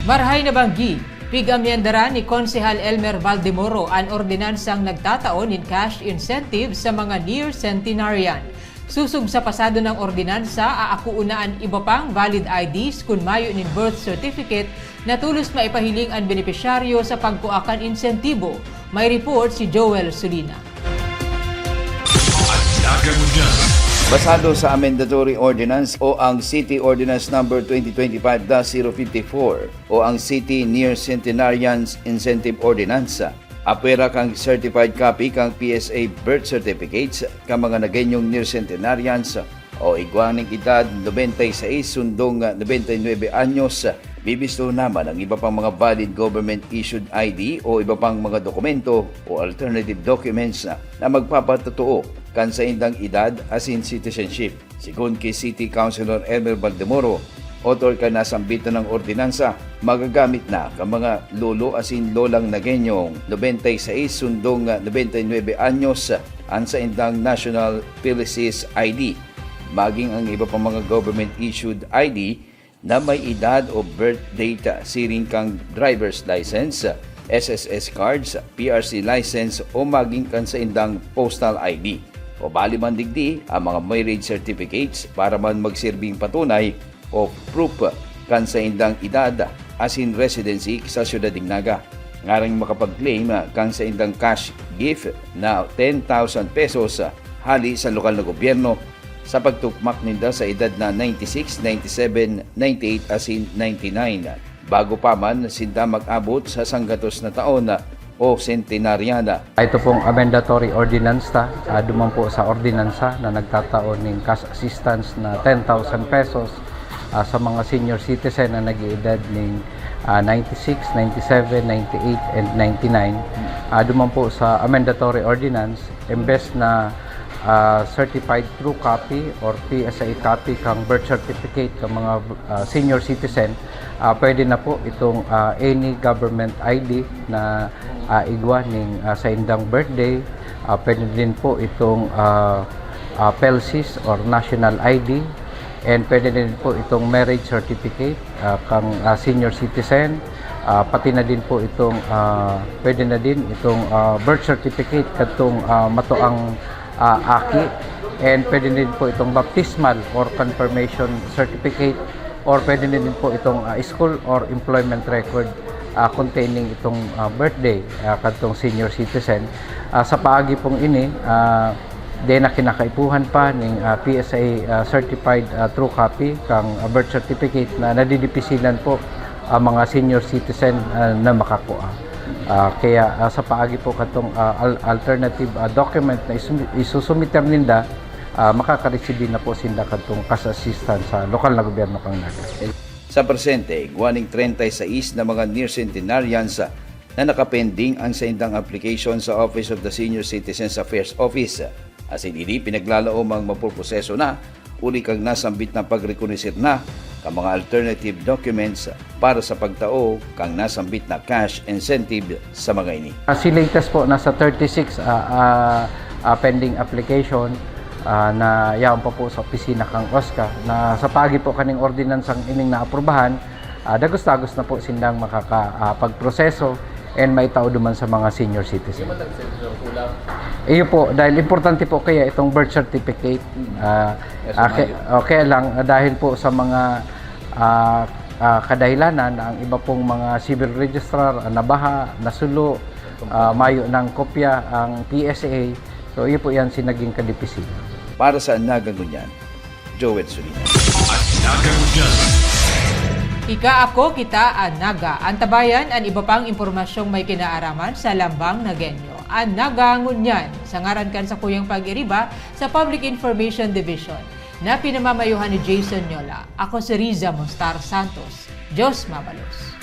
Marhay na banggi, pigamyendaran ni Konsehal Elmer Valdemoro ang ordinansang nagtataon in cash incentive sa mga near centenarian. Susug sa pasado ng ordinansa, aakuunaan iba pang valid IDs kung mayo nin birth certificate na tulos maipahiling ang benepisyaryo sa pagkuakan insentibo. May report si Joel Sulina. Basado sa Amendatory Ordinance o ang City Ordinance No. 2025-054 o ang City Near Centenarians Incentive Ordinance, apwera kang certified copy kang PSA birth certificates kang mga nagenyong near centenarians o igwaning edad 96 sundong 99 anyos. Bibisto naman ang iba pang mga valid government-issued ID o iba pang mga dokumento o alternative documents na magpapatotoo kan sa indang edad as in citizenship. Sigun kay City Councilor Elmer Valdemoro, author ka na sambitan ng ordinansa, magagamit na ang mga lolo as in lolang nagenyong 96 sundong 99 anyos ang sa indang National PhilHealth ID, maging ang iba pang mga government-issued ID na may edad o birth date siring kang driver's license, SSS cards, PRC license o maging kan sa indang postal ID. O bali man digdi ang mga marriage certificates para man magsirbing patunay o proof kan sa indang edad as in residency sa Ciudad Dignaga. Ngarang makapag-claim kan sa indang cash gift na 10,000 pesos hali sa lokal na gobyerno sa pagtukmak ninda sa edad na 96, 97, 98 as in 99. Bago pa man sinda mag-abot sa sanggatos na taon o centenariana. Ito pong amendatory ordinance duman po sa ordinansa na nagtataon ng cash assistance na 10,000 pesos sa mga senior citizen na nag-iedad ng 96, 97, 98, and 99. Duman po sa amendatory ordinance, imbes na certified true copy or PSA copy kang birth certificate kang mga senior citizen, pwede na po itong any government ID na igwa ning sa indang birthday. Pwede din po itong PhilHealth or national ID, and pwede din po itong marriage certificate kang senior citizen. Pati na din po itong pwede na din itong birth certificate katong matuang aki, and pwede din po itong baptismal or confirmation certificate, or pwede din po itong school or employment record containing itong birthday katong senior citizen. Sa paagi pong ini, di na kinakaipuhan pa ng PSA certified true copy kang birth certificate na nadidipisilan po ang mga senior citizen na makakuha. Kaya sa paagi po katong alternative document na isusumiter ninda, makakareceive na po sinda katong cash assistance sa lokal na gobyerno kang Naga. Sa presente, guwaning 36 na mga near centenarians na nakapending ang sa indang application sa Office of the Senior Citizens Affairs Office. As in ini, pinaglalaom ang mapuproseso na, uli kang nasambit na pagrekonisir na ang mga alternative documents para sa pagtao kang nasambit na cash incentive sa mga ini. Si latest po nasa 36 pending application na yaon pa po sa opisina kang OSCA na sa pagi po kaning ordinansang ining naaprubahan, dagos-dagos na po sindang makakapagproseso and may tao duman sa mga senior citizen. Iyo po, dahil importante po kaya itong birth certificate. Okay lang, dahil po sa mga kadahilanan na ang iba pong mga civil registrar nabaha, nasulo, mayo ng kopya ang PSA. So iyo po yan sinaging kadipisi. Para sa Naga Ngunyan, Joel Sulina. Ika ako, kita ang Naga. Antabayan ang iba pang impormasyong may kinaaraman sa Lambang Nagenyo. Ang Naga Ngunyan, sa ngaran kan sa Kuyang Pag-iriba sa Public Information Division na pinamamayuhan ni Jason Nyola. Ako si Riza Monstar Santos. Diyos mabalos.